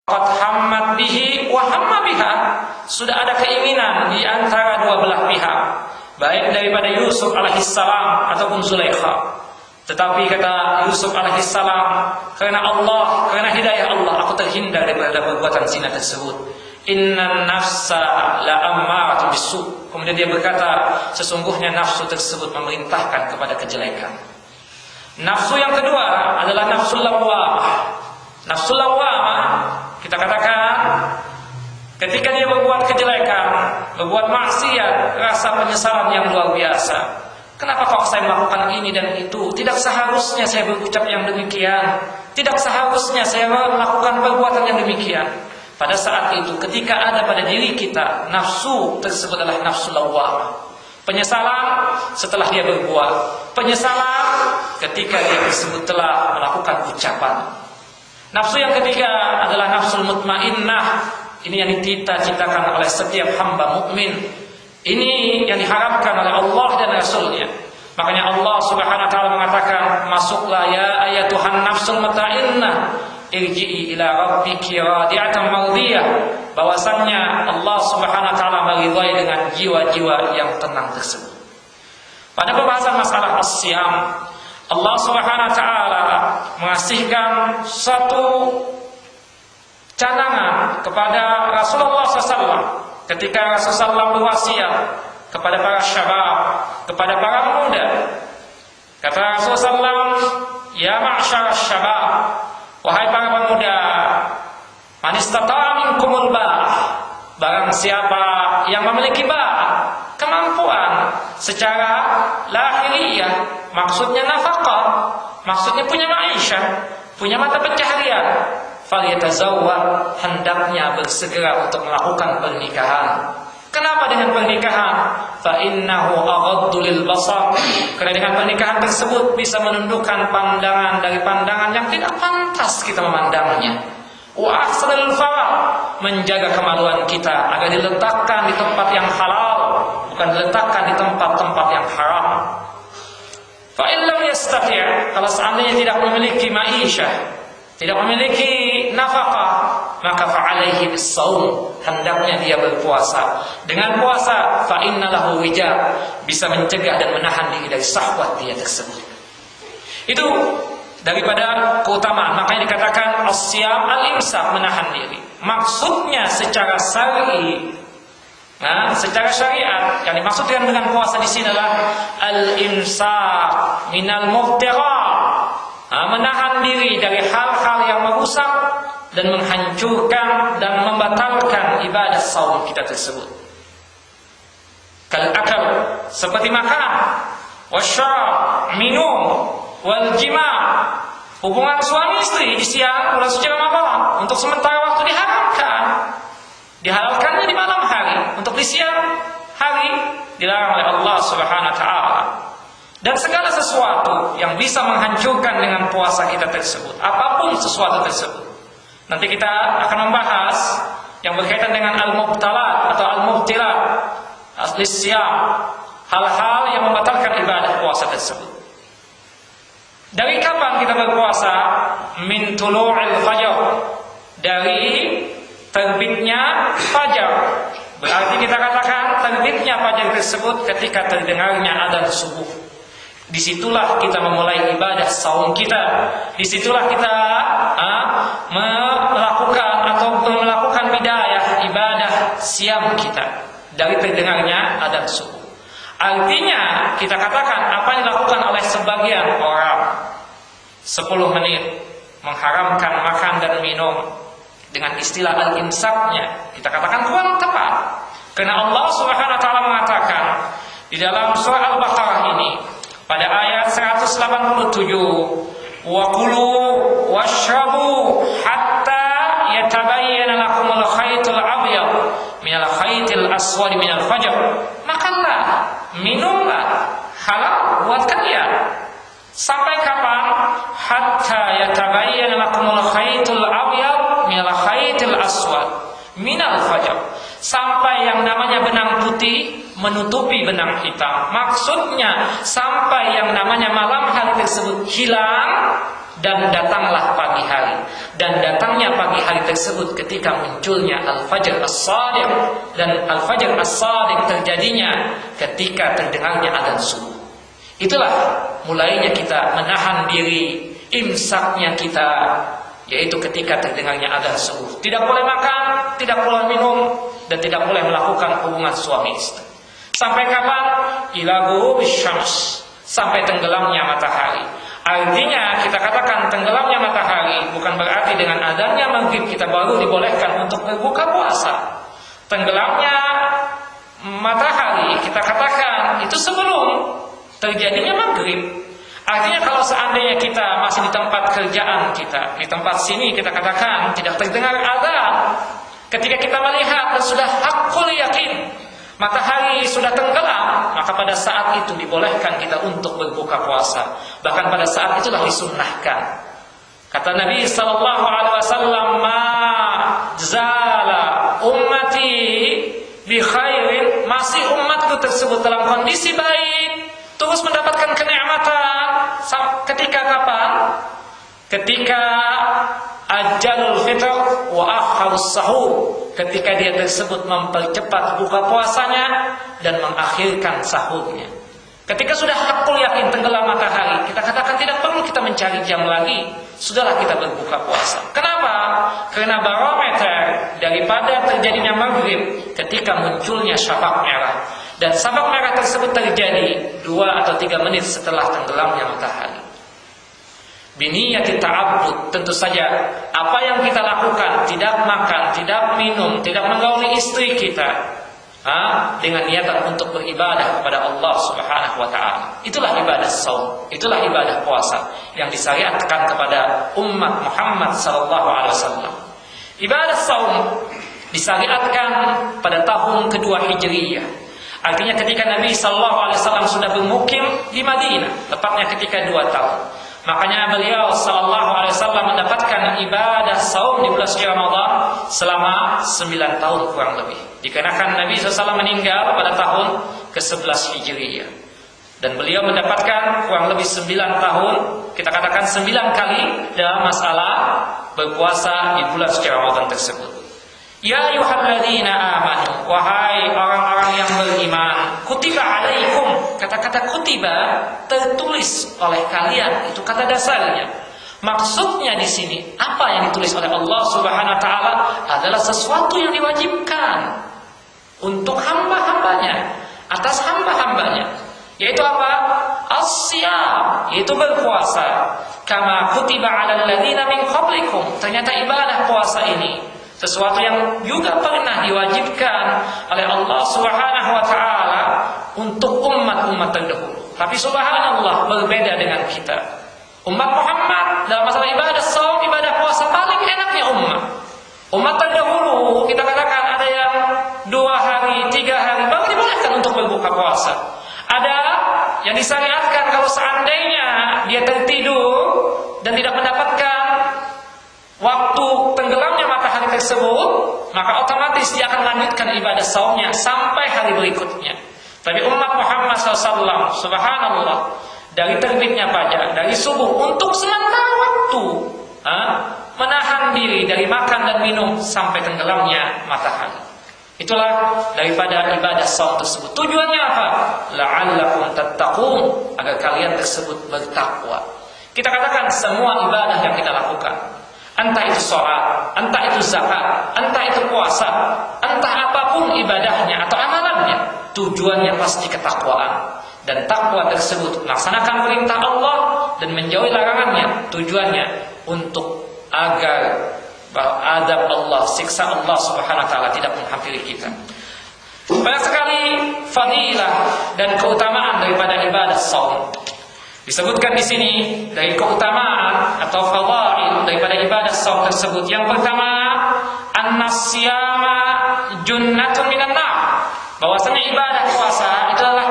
qad hammat bihi wa hamma biha. Sudah ada keinginan di antara dua belah pihak, baik daripada Yusuf alaihissalam ataupun Zulaikha. Tetapi kata Yusuf alaihissalam, karena Allah, karena hidayah Allah, aku terhindar daripada perbuatan zina tersebut. Innan nafsa la ammaratun bisu. Kemudian dia berkata, sesungguhnya nafsu tersebut memerintahkan kepada kejelekan. Nafsu yang kedua adalah nafsul lawwamah. Nafsul lawwamah, kita katakan ketika dia berbuat kejelekan, berbuat maksiat, rasa penyesalan yang luar biasa. Kenapa kok saya melakukan ini dan itu? Tidak seharusnya saya berucap yang demikian. Tidak seharusnya saya melakukan perbuatan yang demikian. Pada saat itu, ketika ada pada diri kita nafsu tersebut adalah nafsu lawwamah. Penyesalan setelah dia berbuat. Penyesalan ketika dia tersebut telah melakukan ucapan. Nafsu yang ketiga adalah nafsul mutmainnah. Ini yang dicita-citakan oleh setiap hamba mukmin. Ini yang diharapkan oleh Allah dan Rasulnya. Makanya Allah Subhanahu wa taala mengatakan, masuklah ya ayatuhan nafsul mutmainnah, irji'i ila rabbiki radiyatan mardiyah. Bahwasannya Allah Subhanahu wa taala meridhai dengan jiwa-jiwa yang tenang tersebut. Pada pembahasan masalah as-siyam, Allah Subhanahu wa taala mengasihkan satu canangan kepada Rasulullah SAW ketika Rasulullah SAW berwasiat kepada para syabab, kepada para pemuda. Kata Rasulullah SAW, ya ma'syar syabab, wahai para pemuda, man istata'a minkumul ba'ah, barang siapa yang memiliki ba'ah, kemampuan secara lahiriah, maksudnya nafkah, maksudnya punya ma'isyah, punya mata pencaharian, falyatazawwaj, hendaknya bersegera untuk melakukan pernikahan. Kenapa dengan pernikahan? Fa innahu aghaddu lil basar. Karena dengan pernikahan tersebut bisa menundukkan pandangan dari pandangan yang tidak pantas kita memandangnya. Wa ahsanul faraj, menjaga kemaluan kita agar diletakkan di tempat yang halal, bukan diletakkan di tempat-tempat yang haram. Fa in lam yastati', kalau seandainya tidak memiliki ma'isyah, tidak memiliki nafkah, maka fa'alaihi bis-shaum, hendaknya dia berpuasa. Dengan puasa fa innalahu wija, bisa mencegah dan menahan diri dari syahwat dia tersebut. Itu daripada keutamaan. Makanya dikatakan as-siyam al-imsak, menahan diri. Maksudnya secara syar'i, secara syariat, yang dimaksud dengan puasa di sini adalah al-imsak minal muftirat, menahan diri dari hal-hal yang merusak dan menghancurkan dan membatalkan ibadah saum kita tersebut. Kal akal, seperti makan, wasyarab, minum, wal jima', hubungan suami istri di siang bulan suci Ramadan untuk sementara waktu diharamkan. Dihalalkannya di malam hari, untuk di siang hari dilarang oleh Allah Subhanahu wa taala. Dan segala sesuatu yang bisa menghancurkan dengan puasa kita tersebut, apapun sesuatu tersebut. Nanti kita akan membahas yang berkaitan dengan al-mubtalat atau al-mubtilat lis-siyam, hal-hal yang membatalkan ibadah puasa tersebut. Dari kapan kita berpuasa? Min tulu'il fajr, dari terbitnya fajar. Berarti kita katakan terbitnya fajar tersebut ketika terdengarnya adzan subuh. Disitulah kita memulai ibadah saum kita. Disitulah kita melakukan bidayah ibadah siam kita, dari terdengarnya adzan subuh. Artinya kita katakan apa yang dilakukan oleh sebagian orang 10 menit mengharamkan makan dan minum dengan istilah al-imsaknya, kita katakan kurang tepat. Karena Allah Subhanahu wa taala mengatakan di dalam surah Al-Baqarah ini pada ayat 187, wa kulu washrabu hatta yatabayyana lakumul khaytul abyad minal khaytil aswad minal fajr. Makanlah, minumlah, halal buat kalian. Sampai kapan? Hatta yatabayyana lakumul khaytul abyad minal khaytil aswad minal fajr. Sampai yang namanya benang putih menutupi benang hitam. Maksudnya sampai yang namanya malam hari tersebut hilang dan datanglah pagi hari. Dan datangnya pagi hari tersebut ketika munculnya Al-Fajr As-Shadiq, dan Al-Fajr As-Shadiq terjadinya ketika terdengarnya adzan subuh. Itulah mulainya kita menahan diri, imsaknya kita, yaitu ketika terdengarnya adzan subuh. Tidak boleh makan, tidak boleh minum, dan tidak boleh melakukan hubungan suami istri. Sampai kapan? Ila ghurubisy syams, sampai tenggelamnya matahari. Artinya kita katakan tenggelamnya matahari bukan berarti dengan adanya maghrib kita baru dibolehkan untuk berbuka puasa. Tenggelamnya matahari kita katakan itu sebelum terjadinya maghrib. Artinya kalau seandainya kita masih di tempat kerjaan kita, di tempat sini kita katakan tidak terdengar adzan, ketika kita melihat dan sudah hakul yakin matahari sudah tenggelam, maka pada saat itu dibolehkan kita untuk berbuka puasa. Bahkan pada saat itulah disunnahkan. Kata Nabi sallallahu alaihi wasallam, "Ma zala ummati bi khairin," masih umatku tersebut dalam kondisi baik, terus mendapatkan kenikmatan. Ketika kapan? Ketika ajalul fitr wa akharus sahur, ketika dia tersebut mempercepat buka puasanya dan mengakhirkan sahurnya. Ketika sudah hakul yakin tenggelam matahari, kita katakan tidak perlu kita mencari jam lagi, sudahlah kita berbuka puasa. Kenapa? Karena barometer daripada terjadinya maghrib ketika munculnya syafaq merah, dan syafaq merah tersebut terjadi 2 atau 3 menit setelah tenggelamnya matahari. Biniyati ta'abbud, tentu saja apa yang kita lakukan, tidak makan, tidak minum, tidak menggauli istri kita, dengan niatan untuk beribadah kepada Allah Subhanahu wa taala. Itulah ibadah shaum, itulah ibadah puasa yang disyariatkan kepada umat Muhammad sallallahu alaihi wasallam. Ibadah shaum disyariatkan pada tahun kedua Hijriyah. Artinya ketika Nabi sallallahu alaihi wasallam sudah bermukim di Madinah, tepatnya ketika 2 tahun. Makanya beliau sallallahu alaihi wasallam mendapatkan ibadah saum di bulan suci Ramadan selama 9 tahun kurang lebih. Dikarenakan Nabi SAW meninggal pada tahun ke-11 Hijriyah. Dan beliau mendapatkan kurang lebih 9 tahun, kita katakan 9 kali dalam masalah berpuasa di bulan suci Ramadan tersebut. Ya ayyuhalladzina amanu, wahai orang-orang yang beriman, kutiba alaikum, kata-kata kutiba tertulis oleh kalian, itu kata dasarnya. Maksudnya di sini apa yang ditulis oleh Allah Subhanahu wa taala adalah sesuatu yang diwajibkan untuk hamba-hambanya, atas hamba-hambanya. Yaitu apa? As-siyam, yaitu berpuasa. Kama kutiba 'alal ladzina min qablikum. Ternyata ibadah puasa ini sesuatu yang juga pernah diwajibkan oleh Allah Subhanahu wa taala untuk umat-umat terdahulu. Tapi subhanallah berbeda dengan kita. Umat Muhammad dalam masalah ibadah shaum, ibadah puasa paling enaknya umat. Umat terdahulu kita katakan ada yang 2 hari, 3 hari baru dibolehkan untuk berbuka puasa. Ada yang disyariatkan kalau seandainya dia tertidur dan tidak mendapatkan waktu tenggelamnya matahari tersebut, maka otomatis dia akan melanjutkan ibadah saumnya sampai hari berikutnya. Tapi umat Muhammad SAW, subhanallah, dari terbitnya fajar, dari subuh untuk sementara waktu, menahan diri dari makan dan minum sampai tenggelamnya matahari. Itulah daripada ibadah saum tersebut. Tujuannya apa? La'allakum tattaqun, agar kalian tersebut bertakwa. Kita katakan semua ibadah yang kita lakukan, entah itu sholat, entah itu zakat, entah itu puasa, entah apapun ibadahnya atau amalannya, tujuannya pasti ketakwaan. Dan takwa tersebut melaksanakan perintah Allah dan menjauhi larangannya, tujuannya untuk agar azab Allah, siksa Allah Subhanahu wa taala tidak menghampiri kita. Banyak sekali fadilah dan keutamaan daripada ibadah shaum. Disebutkan di sini dari keutamaan atau fadail daripada ibadah shaum tersebut. Yang pertama, an-nasyama junnatun minan nar. Bahwasanya ibadah puasa itu adalah